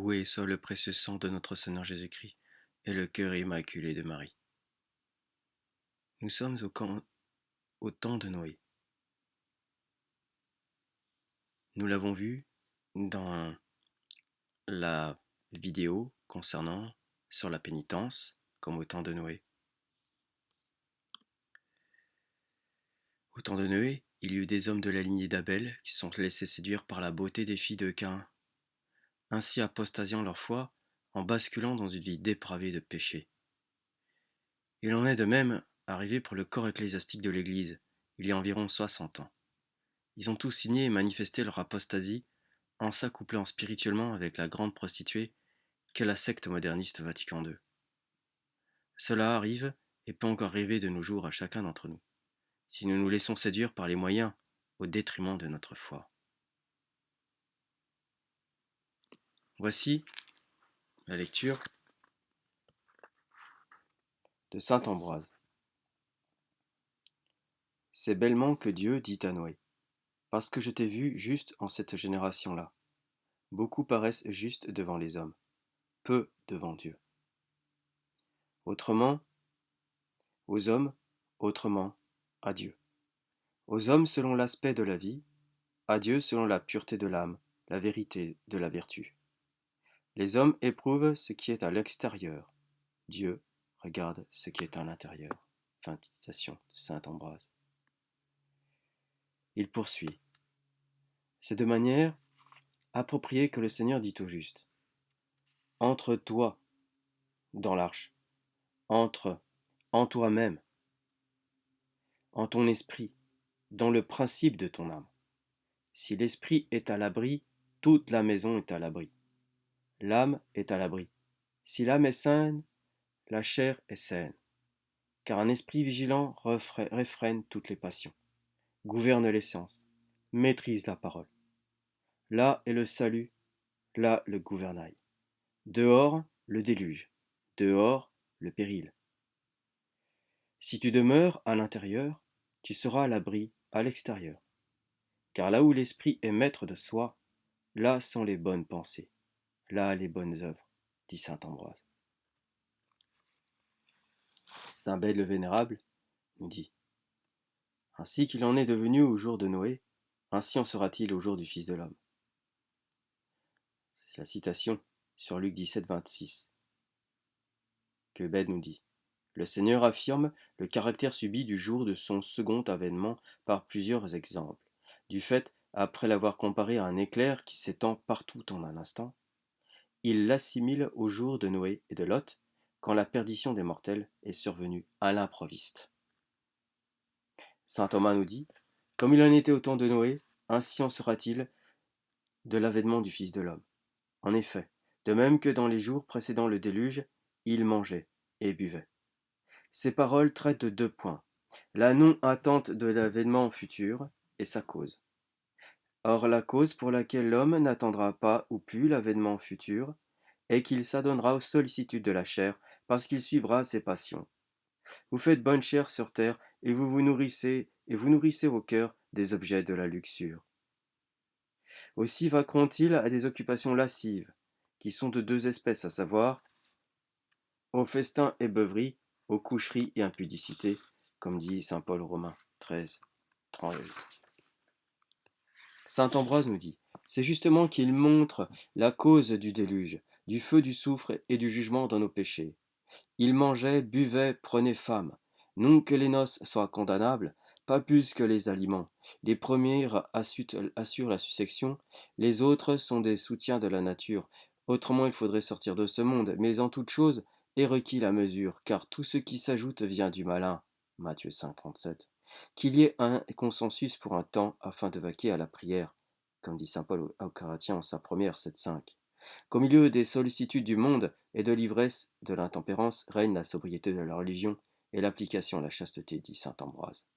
Loué soit le précieux sang de notre Seigneur Jésus-Christ et le cœur immaculé de Marie. Nous sommes au temps de Noé. Nous l'avons vu dans la vidéo concernant sur la pénitence, comme au temps de Noé. Au temps de Noé, il y eut des hommes de la lignée d'Abel qui se sont laissés séduire par la beauté des filles de Caïn, ainsi apostasiant leur foi en basculant dans une vie dépravée de péché. Il en est de même arrivé pour le corps ecclésiastique de l'Église, il y a environ 60 ans. Ils ont tous signé et manifesté leur apostasie en s'accouplant spirituellement avec la grande prostituée qu'est la secte moderniste Vatican II. Cela arrive et peut encore arriver de nos jours à chacun d'entre nous, si nous nous laissons séduire par les moyens au détriment de notre foi. Voici la lecture de saint Ambroise. C'est bellement que Dieu dit à Noé, parce que je t'ai vu juste en cette génération-là. Beaucoup paraissent justes devant les hommes, peu devant Dieu. Autrement, aux hommes, autrement, à Dieu. Aux hommes selon l'aspect de la vie, à Dieu selon la pureté de l'âme, la vérité de la vertu. Les hommes éprouvent ce qui est à l'extérieur. Dieu regarde ce qui est à l'intérieur. Fin de citation de saint Ambroise. Il poursuit. C'est de manière appropriée que le Seigneur dit au juste. Entre toi dans l'arche, entre en toi-même, en ton esprit, dans le principe de ton âme. Si l'esprit est à l'abri, toute la maison est à l'abri. L'âme est à l'abri. Si l'âme est saine, la chair est saine. Car un esprit vigilant réfrène toutes les passions, gouverne les sens, maîtrise la parole. Là est le salut, là le gouvernail. Dehors, le déluge. Dehors, le péril. Si tu demeures à l'intérieur, tu seras à l'abri à l'extérieur. Car là où l'esprit est maître de soi, là sont les bonnes pensées, là les bonnes œuvres, dit saint Ambroise. Saint Bède le Vénérable nous dit: ainsi qu'il en est devenu au jour de Noé, ainsi en sera-t-il au jour du Fils de l'homme. C'est la citation sur Luc 17, 26, que Bède nous dit. Le Seigneur affirme le caractère subi du jour de son second avènement par plusieurs exemples. Du fait, après l'avoir comparé à un éclair qui s'étend partout en un instant, il l'assimile au jour de Noé et de Lot, quand la perdition des mortels est survenue à l'improviste. Saint Thomas nous dit: comme il en était au temps de Noé, ainsi en sera-t-il de l'avènement du Fils de l'homme. En effet, de même que dans les jours précédant le déluge, il mangeait et buvait. Ces paroles traitent de deux points: la non-attente de l'avènement futur et sa cause. Or la cause pour laquelle l'homme n'attendra pas ou plus l'avènement futur est qu'il s'adonnera aux sollicitudes de la chair, parce qu'il suivra ses passions. Vous faites bonne chère sur terre, et vous nourrissez vos cœurs des objets de la luxure. Aussi vaqueront-ils à des occupations lascives, qui sont de deux espèces, à savoir aux festins et beuveries, aux coucheries et impudicités, comme dit saint Paul Romains 13, 13. Saint Ambroise nous dit: c'est justement qu'il montre la cause du déluge, du feu du soufre et du jugement dans nos péchés. Il mangeait, buvait, prenait femme. Non que les noces soient condamnables, pas plus que les aliments. Les premiers assurent la succession, les autres sont des soutiens de la nature. Autrement il faudrait sortir de ce monde, mais en toute chose est requis la mesure, car tout ce qui s'ajoute vient du malin. Matthieu 5, 37. Qu'il y ait un consensus pour un temps afin de vaquer à la prière, comme dit saint Paul aux Corinthiens en sa première 7,5. Qu'au milieu des sollicitudes du monde et de l'ivresse de l'intempérance règne la sobriété de la religion et l'application à la chasteté, dit saint Ambroise.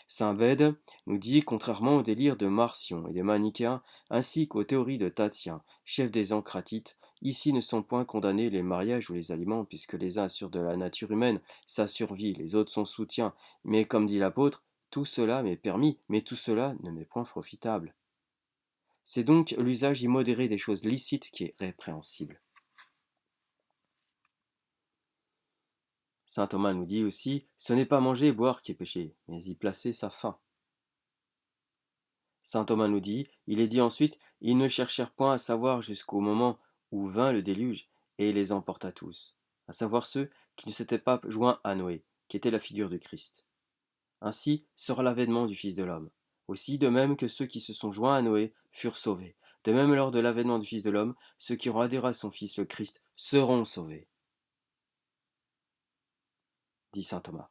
Saint Bède nous dit, contrairement au délire de Marcion et des manichéens, ainsi qu'aux théories de Tatien, chef des Ancratites, ici ne sont point condamnés les mariages ou les aliments, puisque les uns assurent de la nature humaine sa survie, les autres son soutien, mais comme dit l'apôtre, tout cela m'est permis, mais tout cela ne m'est point profitable. C'est donc l'usage immodéré des choses licites qui est répréhensible. Saint Thomas nous dit aussi, ce n'est pas manger et boire qui est péché, mais y placer sa faim. Saint Thomas nous dit, il est dit ensuite, ils ne cherchèrent point à savoir jusqu'au moment où vint le déluge, et les emporta tous, à savoir ceux qui ne s'étaient pas joints à Noé, qui était la figure de Christ. Ainsi sera l'avènement du Fils de l'homme. Aussi, de même que ceux qui se sont joints à Noé furent sauvés, de même lors de l'avènement du Fils de l'homme, ceux qui auront adhéré à son Fils, le Christ, seront sauvés, dit saint Thomas,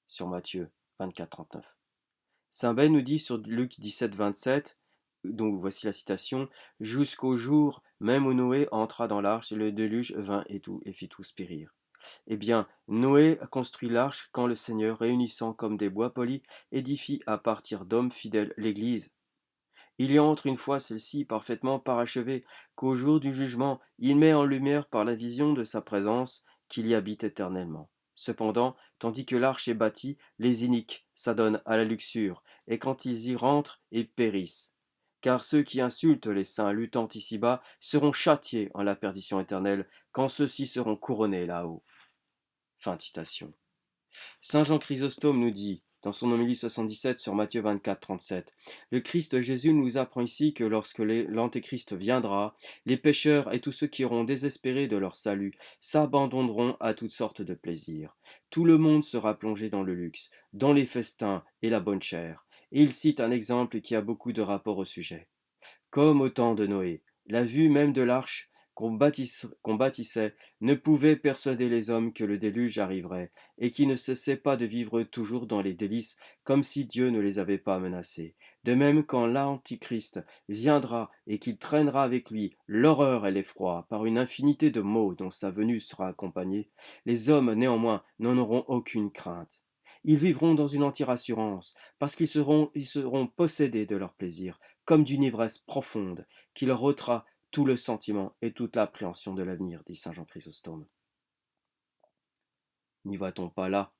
sur Matthieu 24, 39. Saint Ben nous dit sur Luc 17, 27, donc voici la citation, jusqu'au jour même où Noé entra dans l'arche, et le déluge vint et fit tous périr. Eh bien, Noé construit l'arche quand le Seigneur, réunissant comme des bois polis, édifie à partir d'hommes fidèles l'Église. Il y entre une fois celle-ci parfaitement parachevée, qu'au jour du jugement, il met en lumière par la vision de sa présence qu'il y habite éternellement. Cependant, tandis que l'arche est bâtie, les iniques s'adonnent à la luxure, et quand ils y rentrent, ils périssent. Car ceux qui insultent les saints luttant ici-bas seront châtiés en la perdition éternelle, quand ceux-ci seront couronnés là-haut. Fin de citation. Saint Jean Chrysostome nous dit, dans son homélie 77 sur Matthieu 24, 37, le Christ Jésus nous apprend ici que lorsque l'Antéchrist viendra, les pécheurs et tous ceux qui auront désespéré de leur salut s'abandonneront à toutes sortes de plaisirs. Tout le monde sera plongé dans le luxe, dans les festins et la bonne chère. Et il cite un exemple qui a beaucoup de rapport au sujet. Comme au temps de Noé, la vue même de l'arche qu'on bâtissait ne pouvait persuader les hommes que le déluge arriverait, et qui ne cessaient pas de vivre toujours dans les délices, comme si Dieu ne les avait pas menacés. De même, quand l'Antichrist viendra et qu'il traînera avec lui l'horreur et l'effroi par une infinité de maux dont sa venue sera accompagnée, les hommes néanmoins n'en auront aucune crainte. Ils vivront dans une entière assurance, parce ils seront possédés de leur plaisir, comme d'une ivresse profonde, qui leur ôtera tout le sentiment et toute l'appréhension de l'avenir, dit saint Jean Chrysostome. N'y voit-on pas là,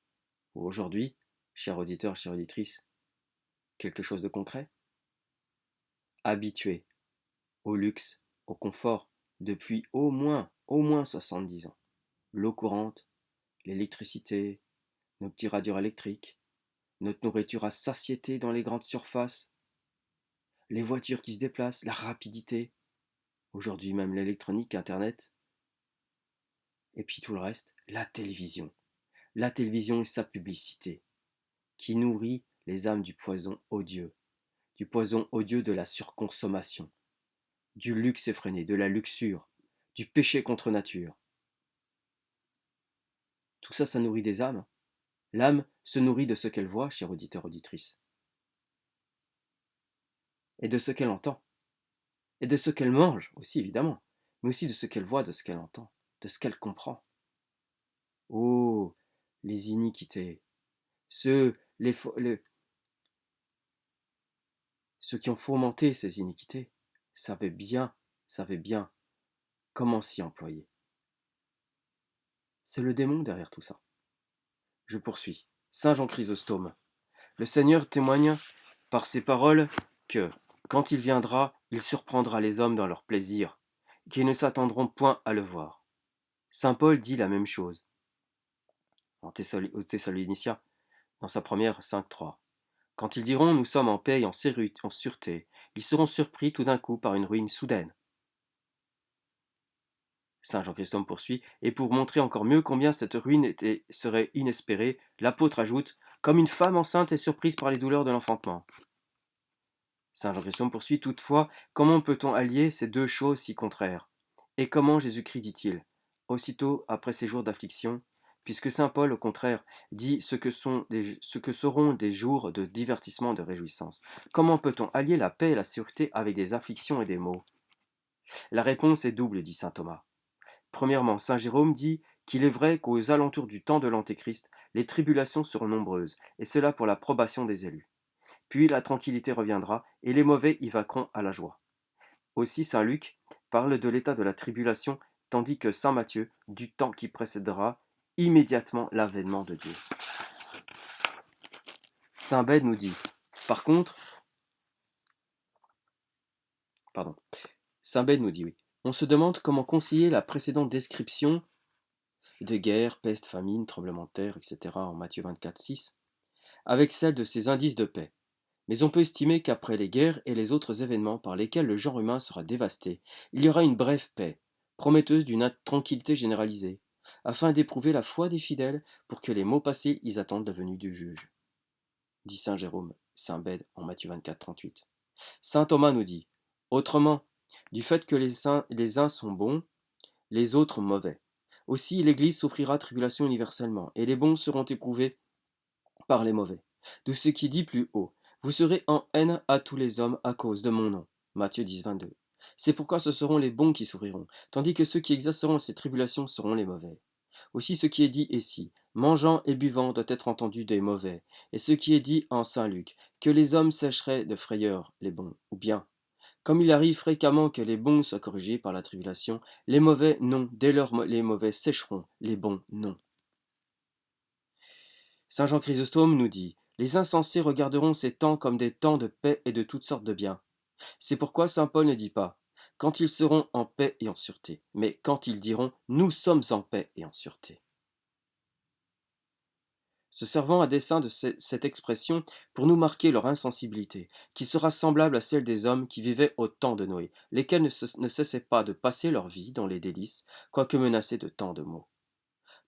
aujourd'hui, chers auditeurs, chères auditrices, quelque chose de concret? Habitués au luxe, au confort, depuis au moins 70 ans. L'eau courante, l'électricité, nos petits radios électriques, notre nourriture à satiété dans les grandes surfaces, les voitures qui se déplacent, la rapidité, aujourd'hui même l'électronique, Internet, et puis tout le reste, la télévision. La télévision et sa publicité, qui nourrit les âmes du poison odieux de la surconsommation, du luxe effréné, de la luxure, du péché contre nature. Tout ça, ça nourrit des âmes. L'âme se nourrit de ce qu'elle voit, cher auditeur, auditrice, et de ce qu'elle entend, et de ce qu'elle mange aussi, évidemment, mais aussi de ce qu'elle voit, de ce qu'elle entend, de ce qu'elle comprend. Oh, les iniquités, ceux, ceux qui ont fomenté ces iniquités savaient bien comment s'y employer. C'est le démon derrière tout ça. Je poursuis. Saint Jean Chrysostome. Le Seigneur témoigne par ses paroles que, quand il viendra, il surprendra les hommes dans leur plaisir, qu'ils ne s'attendront point à le voir. Saint Paul dit la même chose aux Thessaloniciens, dans sa première 5.3. Quand ils diront nous sommes en paix et en sûreté, ils seront surpris tout d'un coup par une ruine soudaine. Saint Jean Chrysostome poursuit, et pour montrer encore mieux combien cette ruine serait inespérée, l'apôtre ajoute, comme une femme enceinte est surprise par les douleurs de l'enfantement. Saint Jean Chrysostome poursuit toutefois, comment peut-on allier ces deux choses si contraires? Et comment Jésus-Christ dit-il, aussitôt après ces jours d'affliction, puisque saint Paul, au contraire, dit ce que seront des jours de divertissement et de réjouissance. Comment peut-on allier la paix et la sûreté avec des afflictions et des maux? La réponse est double, dit saint Thomas. Premièrement, saint Jérôme dit qu'il est vrai qu'aux alentours du temps de l'Antéchrist, les tribulations seront nombreuses, et cela pour l'approbation des élus. Puis la tranquillité reviendra, et les mauvais y vaqueront à la joie. Aussi saint Luc parle de l'état de la tribulation, tandis que saint Matthieu du temps qui précédera immédiatement l'avènement de Dieu. Saint Bède nous dit, par contre, Pardon. Saint Bède nous dit oui. On se demande comment concilier la précédente description de guerre, peste, famine, tremblement de terre, etc. en Matthieu 24, 6, avec celle de ces indices de paix. Mais on peut estimer qu'après les guerres et les autres événements par lesquels le genre humain sera dévasté, il y aura une brève paix, prometteuse d'une tranquillité généralisée, afin d'éprouver la foi des fidèles pour que les maux passés y attendent la venue du juge. Dit saint Jérôme, saint Bède en Matthieu 24, 38. Saint Thomas nous dit, autrement, du fait que les uns sont bons, les autres mauvais. Aussi l'Église souffrira tribulation universellement, et les bons seront éprouvés par les mauvais. De ce qui dit plus haut, vous serez en haine à tous les hommes à cause de mon nom. Matthieu 10, 22. C'est pourquoi ce seront les bons qui souffriront, tandis que ceux qui exerceront ces tribulations seront les mauvais. Aussi ce qui est dit ici, mangeant et buvant doit être entendu des mauvais, et ce qui est dit en saint Luc, que les hommes sécheraient de frayeur les bons, ou bien, comme il arrive fréquemment que les bons soient corrigés par la tribulation, les mauvais non, dès lors les mauvais sécheront, les bons non. Saint Jean Chrysostome nous dit, les insensés regarderont ces temps comme des temps de paix et de toutes sortes de biens. C'est pourquoi saint Paul ne dit pas, quand ils seront en paix et en sûreté, mais quand ils diront, nous sommes en paix et en sûreté. Se servant à dessein de cette expression pour nous marquer leur insensibilité, qui sera semblable à celle des hommes qui vivaient au temps de Noé, lesquels ne cessaient pas de passer leur vie dans les délices, quoique menacés de tant de maux.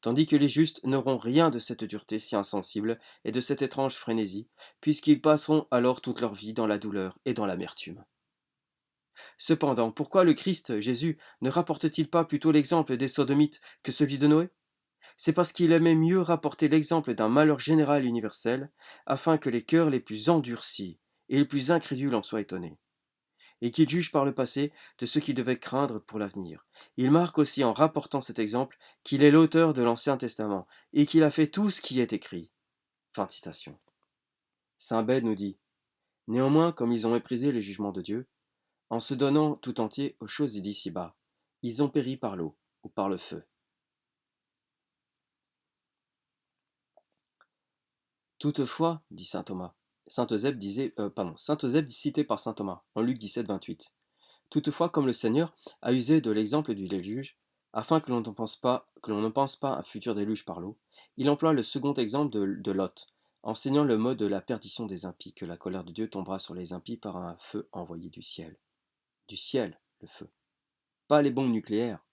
Tandis que les justes n'auront rien de cette dureté si insensible et de cette étrange frénésie, puisqu'ils passeront alors toute leur vie dans la douleur et dans l'amertume. Cependant, pourquoi le Christ, Jésus, ne rapporte-t-il pas plutôt l'exemple des Sodomites que celui de Noé? C'est parce qu'il aimait mieux rapporter l'exemple d'un malheur général et universel, afin que les cœurs les plus endurcis et les plus incrédules en soient étonnés, et qu'il juge par le passé de ce qu'ils devaient craindre pour l'avenir. Il marque aussi en rapportant cet exemple qu'il est l'auteur de l'Ancien Testament, et qu'il a fait tout ce qui est écrit. Fin de citation. Saint Bède nous dit, néanmoins, comme ils ont méprisé les jugements de Dieu, en se donnant tout entier aux choses d'ici-bas, ils ont péri par l'eau ou par le feu. Toutefois, dit saint Thomas, saint Eusèbe cité par saint Thomas, en Luc 17, 28. Toutefois, comme le Seigneur a usé de l'exemple du déluge, afin que l'on ne pense pas un futur déluge par l'eau, il emploie le second exemple de Lot, enseignant le mode de la perdition des impies, que la colère de Dieu tombera sur les impies par un feu envoyé du ciel. Du ciel, le feu. Pas les bombes nucléaires,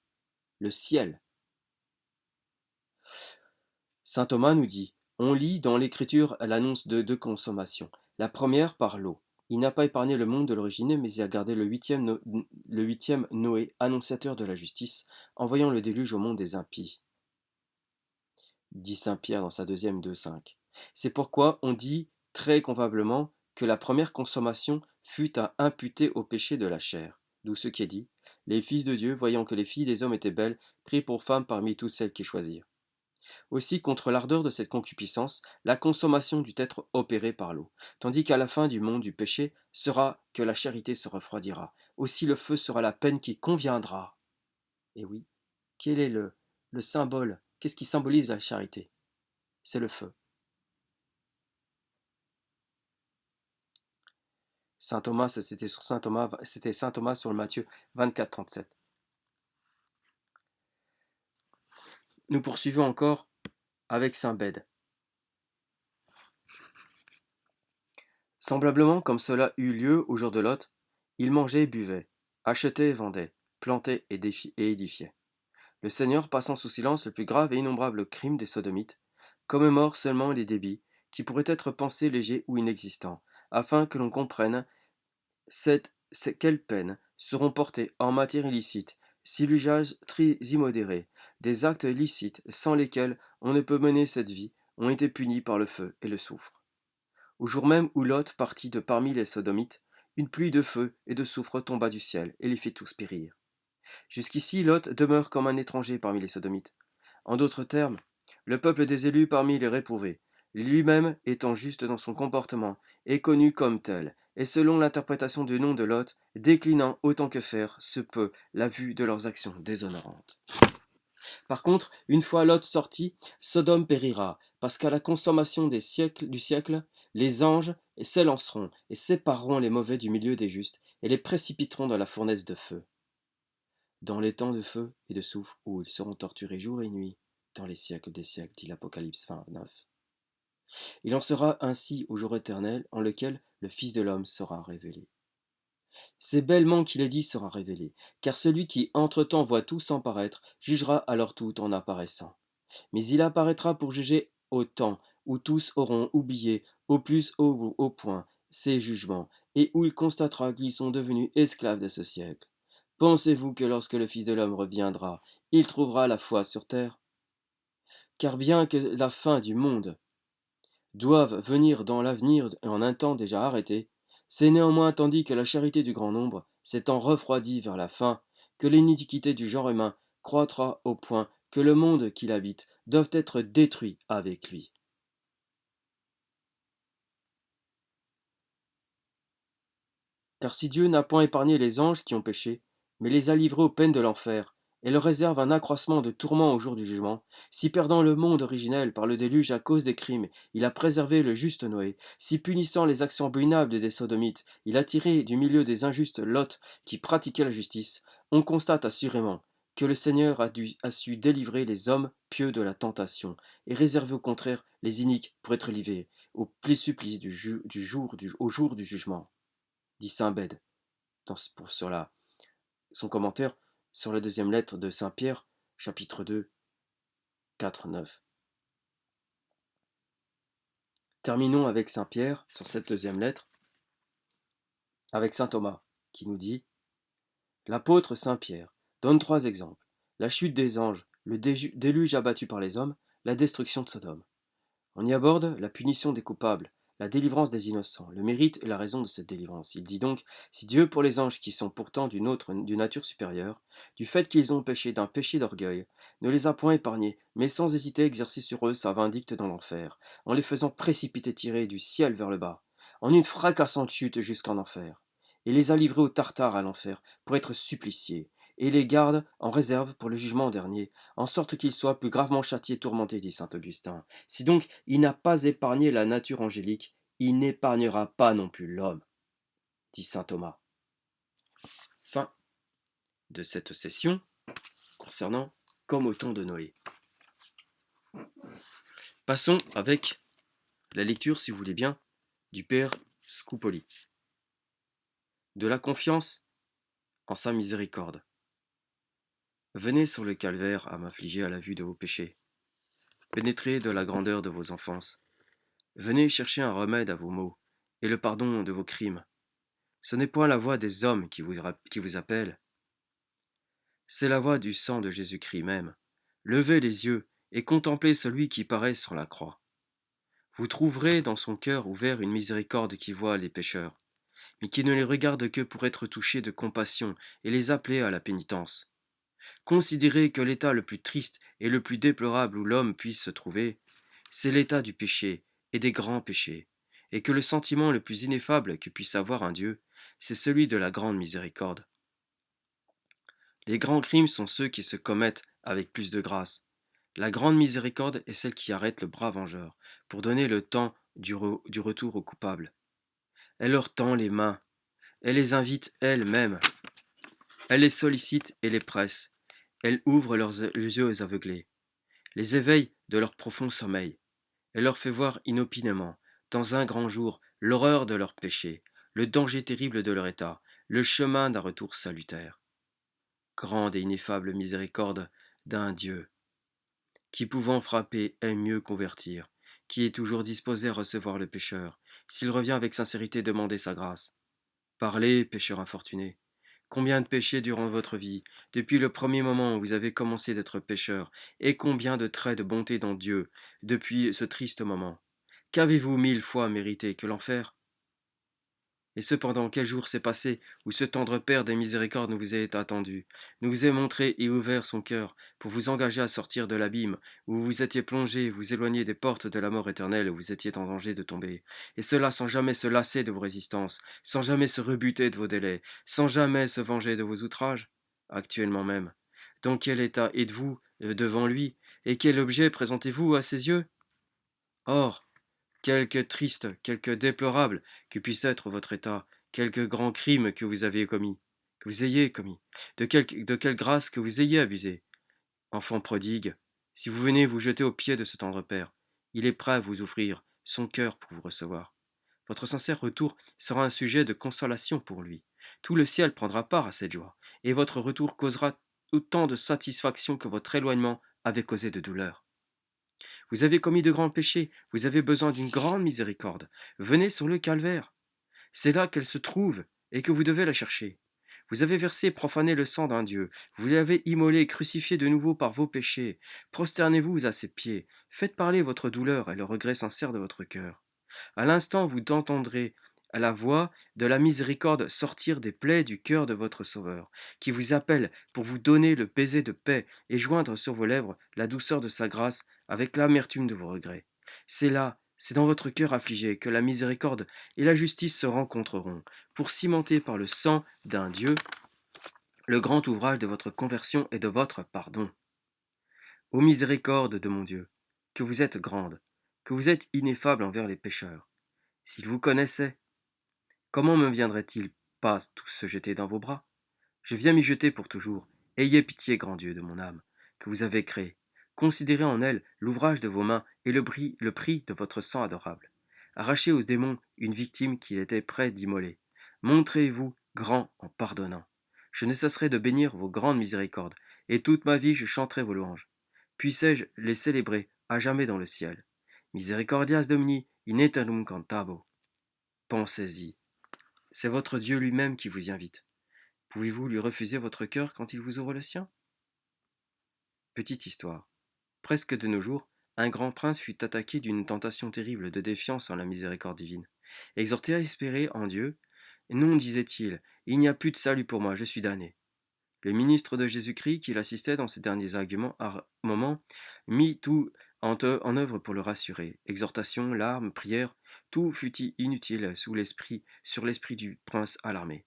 le ciel. Saint Thomas nous dit, on lit dans l'Écriture l'annonce de deux consommations. La première par l'eau. Il n'a pas épargné le monde de l'origine, mais il a gardé le huitième Noé, annonciateur de la justice, envoyant le déluge au monde des impies. Dit saint Pierre dans sa deuxième 2,5. C'est pourquoi on dit très convenablement que la première consommation fut à imputer au péché de la chair. D'où ce qui est dit, les fils de Dieu, voyant que les filles des hommes étaient belles, prirent pour femmes parmi toutes celles qu'ils choisirent. Aussi, contre l'ardeur de cette concupiscence, la consommation dut être opérée par l'eau, tandis qu'à la fin du monde du péché sera que la charité se refroidira. Aussi le feu sera la peine qui conviendra. Et oui, quel est le symbole? Qu'est-ce qui symbolise la charité? C'est le feu. Saint Thomas, c'était Saint Thomas sur le Matthieu 24, 37. Nous poursuivons encore avec Saint Bède. Semblablement comme cela eut lieu au jour de Lot, ils mangeaient et buvaient, achetaient et vendaient, plantaient et édifiaient. Le Seigneur passant sous silence le plus grave et innombrable crime des Sodomites, commémore seulement les débits, qui pourraient être pensés légers ou inexistants, afin que l'on comprenne quelles peines seront portées en matière illicite, si l'usage très immodéré des actes licites sans lesquels on ne peut mener cette vie ont été punis par le feu et le soufre. Au jour même où Lot partit de parmi les Sodomites, une pluie de feu et de soufre tomba du ciel et les fit tous périr. Jusqu'ici, Lot demeure comme un étranger parmi les Sodomites. En d'autres termes, le peuple des élus parmi les réprouvés, lui-même étant juste dans son comportement, est connu comme tel, et selon l'interprétation du nom de Lot, déclinant autant que faire se peut la vue de leurs actions déshonorantes. Par contre, une fois Lot sorti, Sodome périra, parce qu'à la consommation du siècle, les anges s'élanceront et sépareront les mauvais du milieu des justes, et les précipiteront dans la fournaise de feu, dans les temps de feu et de soufre où ils seront torturés jour et nuit, dans les siècles des siècles, dit l'Apocalypse 29. Il en sera ainsi au jour éternel en lequel le Fils de l'homme sera révélé. C'est bellement qu'il est dit sera révélé, car celui qui entre-temps voit tout sans paraître, jugera alors tout en apparaissant. Mais il apparaîtra pour juger au temps où tous auront oublié, au plus au point, ces jugements, et où il constatera qu'ils sont devenus esclaves de ce siècle. Pensez-vous que lorsque le Fils de l'homme reviendra, il trouvera la foi sur terre? Car bien que la fin du monde doivent venir dans l'avenir en un temps déjà arrêté, c'est néanmoins tandis que la charité du grand nombre s'étant refroidie vers la fin, que l'iniquité du genre humain croîtra au point que le monde qu'il habite doit être détruit avec lui. Car si Dieu n'a point épargné les anges qui ont péché, mais les a livrés aux peines de l'enfer, et leur réserve un accroissement de tourments au jour du jugement, si perdant le monde originel par le déluge à cause des crimes, il a préservé le juste Noé, si punissant les actions abominables des Sodomites, il a tiré du milieu des injustes Lot qui pratiquaient la justice, on constate assurément que le Seigneur a su délivrer les hommes pieux de la tentation, et réserver au contraire les iniques pour être livrés au pli supplice au jour du jugement, dit saint Bède sur son commentaire sur la deuxième lettre de saint Pierre, chapitre 2, 4, 9. Terminons avec saint Pierre, sur cette deuxième lettre, avec saint Thomas, qui nous dit: l'apôtre saint Pierre donne 3 exemples: la chute des anges, le déluge abattu par les hommes, la destruction de Sodome. On y aborde la punition des coupables, la délivrance des innocents, le mérite et la raison de cette délivrance. Il dit donc: si Dieu pour les anges qui sont pourtant d'une nature supérieure, du fait qu'ils ont péché d'un péché d'orgueil, ne les a point épargnés, mais sans hésiter exercé sur eux sa vindicte dans l'enfer, en les faisant précipiter tirer du ciel vers le bas, en une fracassante chute jusqu'en enfer, et les a livrés au tartare à l'enfer pour être suppliciés, et les garde en réserve pour le jugement dernier, en sorte qu'ils soient plus gravement châtiés et tourmentés, dit saint Augustin. Si donc il n'a pas épargné la nature angélique, il n'épargnera pas non plus l'homme, dit saint Thomas. Fin de cette session concernant Comme au temps de Noé. Passons avec la lecture, si vous voulez bien, du père Scupoli. De la confiance en sa miséricorde. Venez sur le calvaire à m'affliger à la vue de vos péchés. Pénétrez de la grandeur de vos enfances. Venez chercher un remède à vos maux et le pardon de vos crimes. Ce n'est point la voix des hommes qui vous appelle, c'est la voix du sang de Jésus-Christ même. Levez les yeux et contemplez celui qui paraît sur la croix. Vous trouverez dans son cœur ouvert une miséricorde qui voit les pécheurs, mais qui ne les regarde que pour être touché de compassion et les appeler à la pénitence. Considérez que l'état le plus triste et le plus déplorable où l'homme puisse se trouver, c'est l'état du péché et des grands péchés, et que le sentiment le plus ineffable que puisse avoir un Dieu, c'est celui de la grande miséricorde. Les grands crimes sont ceux qui se commettent avec plus de grâce. La grande miséricorde est celle qui arrête le bras vengeur, pour donner le temps du retour aux coupables. Elle leur tend les mains, elle les invite elle-même, elle les sollicite et les presse, elle ouvre les yeux aux aveuglés, les éveille de leur profond sommeil, elle leur fait voir inopinément, dans un grand jour, l'horreur de leurs péchés, le danger terrible de leur état, le chemin d'un retour salutaire. Grande et ineffable miséricorde d'un Dieu, qui pouvant frapper aime mieux convertir, qui est toujours disposé à recevoir le pécheur, s'il revient avec sincérité demander sa grâce. Parlez, pécheur infortuné. Combien de péchés durant votre vie, depuis le premier moment où vous avez commencé d'être pécheur, et combien de traits de bonté dans Dieu, depuis ce triste moment. Qu'avez-vous 1000 fois mérité que l'enfer? Et cependant, quel jour s'est passé où ce tendre Père des miséricordes nous vous ait attendu, nous vous ait montré et ouvert son cœur pour vous engager à sortir de l'abîme où vous étiez plongé, vous éloigner des portes de la mort éternelle où vous étiez en danger de tomber, et cela sans jamais se lasser de vos résistances, sans jamais se rebuter de vos délais, sans jamais se venger de vos outrages, actuellement même. Dans quel état êtes-vous devant lui, et quel objet présentez-vous à ses yeux? Or, quelque triste, quelque déplorable que puisse être votre état, quelque grand crime que vous avez commis, que vous ayez commis, de quelle grâce que vous ayez abusé. Enfant prodigue, si vous venez vous jeter aux pieds de ce tendre Père, il est prêt à vous ouvrir son cœur pour vous recevoir. Votre sincère retour sera un sujet de consolation pour lui. Tout le ciel prendra part à cette joie, et votre retour causera autant de satisfaction que votre éloignement avait causé de douleur. Vous avez commis de grands péchés, vous avez besoin d'une grande miséricorde. Venez sur le calvaire. C'est là qu'elle se trouve, et que vous devez la chercher. Vous avez versé et profané le sang d'un Dieu, vous l'avez immolé et crucifié de nouveau par vos péchés. Prosternez-vous à ses pieds, faites parler votre douleur et le regret sincère de votre cœur. À l'instant, vous entendrez à la voix de la miséricorde sortir des plaies du cœur de votre Sauveur, qui vous appelle pour vous donner le baiser de paix et joindre sur vos lèvres la douceur de sa grâce avec l'amertume de vos regrets. C'est là, c'est dans votre cœur affligé que la miséricorde et la justice se rencontreront, pour cimenter par le sang d'un Dieu le grand ouvrage de votre conversion et de votre pardon. Ô miséricorde de mon Dieu, que vous êtes grande, que vous êtes ineffable envers les pécheurs. S'il vous connaissait, comment me viendrait-il pas tous se jeter dans vos bras? Je viens m'y jeter pour toujours. Ayez pitié, grand Dieu de mon âme, que vous avez créé. Considérez en elle l'ouvrage de vos mains et le prix de votre sang adorable. Arrachez aux démons une victime qu'il était prêt d'immoler. Montrez-vous grand en pardonnant. Je ne cesserai de bénir vos grandes miséricordes, et toute ma vie je chanterai vos louanges. Puissé-je les célébrer à jamais dans le ciel. Misericordias Domini in aeternum cantabo. Pensez-y. C'est votre Dieu lui-même qui vous y invite. Pouvez-vous lui refuser votre cœur quand il vous ouvre le sien? Petite histoire. Presque de nos jours, un grand prince fut attaqué d'une tentation terrible de défiance en la miséricorde divine. Exhorté à espérer en Dieu, non, disait-il, il n'y a plus de salut pour moi, je suis damné. Le ministre de Jésus-Christ, qui l'assistait dans ses derniers arguments, moments, mit tout en œuvre pour le rassurer. Exhortation, larmes, prières, tout fut inutile sur l'esprit du prince alarmé.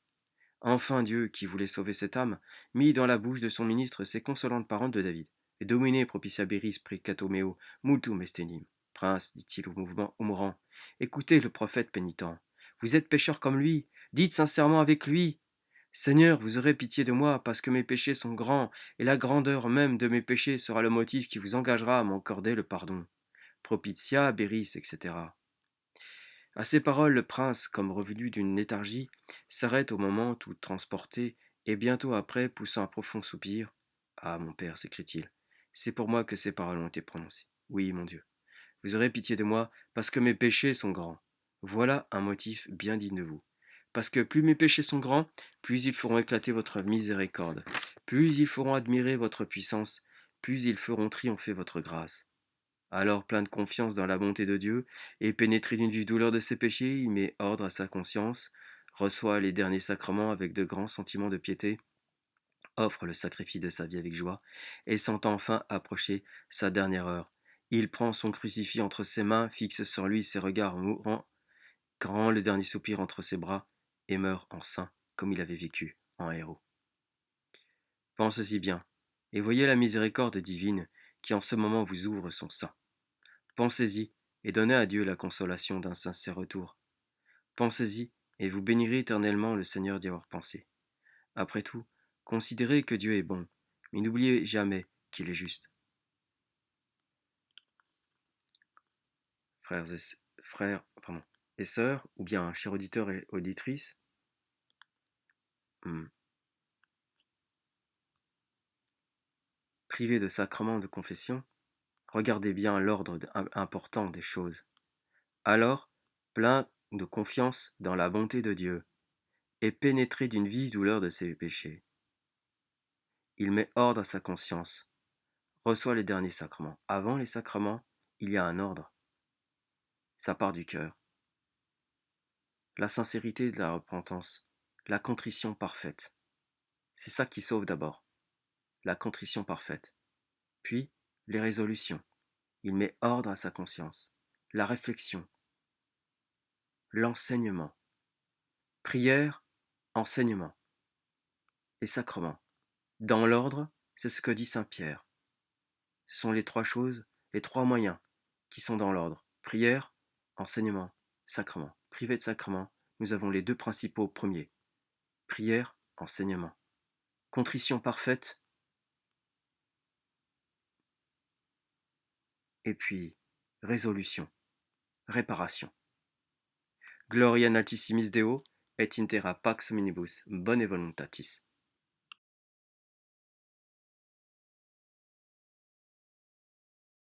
Enfin Dieu, qui voulait sauver cette âme, mit dans la bouche de son ministre ces consolantes paroles de David. Et Domine propitiaberis precato meo multum estenim. Prince, dit-il au mourant, écoutez le prophète pénitent. Vous êtes pécheur comme lui, dites sincèrement avec lui. Seigneur, vous aurez pitié de moi, parce que mes péchés sont grands, et la grandeur même de mes péchés sera le motif qui vous engagera à m'accorder le pardon. Propitia, beris, etc. À ces paroles, le prince, comme revenu d'une léthargie, s'arrête au moment tout transporté, et bientôt après, poussant un profond soupir. Ah, mon père, s'écrie-t-il, c'est pour moi que ces paroles ont été prononcées. Oui, mon Dieu, vous aurez pitié de moi, parce que mes péchés sont grands. Voilà un motif bien digne de vous. Parce que plus mes péchés sont grands, plus ils feront éclater votre miséricorde, plus ils feront admirer votre puissance, plus ils feront triompher votre grâce. Alors, plein de confiance dans la bonté de Dieu, et pénétré d'une vive douleur de ses péchés, il met ordre à sa conscience, reçoit les derniers sacrements avec de grands sentiments de piété, offre le sacrifice de sa vie avec joie, et sentant enfin approcher sa dernière heure. Il prend son crucifix entre ses mains, fixe sur lui ses regards mourants, grand le dernier soupir entre ses bras, et meurt en saint, comme il avait vécu en héros. Pensez-y bien, et voyez la miséricorde divine qui en ce moment vous ouvre son sein. Pensez-y, et donnez à Dieu la consolation d'un sincère retour. Pensez-y, et vous bénirez éternellement le Seigneur d'y avoir pensé. Après tout, considérez que Dieu est bon, mais n'oubliez jamais qu'il est juste. Frères et, sœurs, ou bien chers auditeurs et auditrices, privés de sacrement de confession, regardez bien l'ordre important des choses. Alors, plein de confiance dans la bonté de Dieu, et pénétré d'une vive douleur de ses péchés, il met ordre à sa conscience, reçoit les derniers sacrements. Avant les sacrements, il y a un ordre. Ça part du cœur. La sincérité de la repentance, la contrition parfaite. C'est ça qui sauve d'abord. La contrition parfaite. Puis, les résolutions. Il met ordre à sa conscience. La réflexion. L'enseignement. Prière, enseignement. Et sacrement. Dans l'ordre, c'est ce que dit saint Pierre. Ce sont les trois choses, les trois moyens qui sont dans l'ordre. Prière, enseignement, sacrement. Privé de sacrement, nous avons les deux principaux premiers. Prière, enseignement. Contrition parfaite, et puis résolution, réparation. Gloria in altissimis Deo, et in terra pax omnibus, bone voluntatis.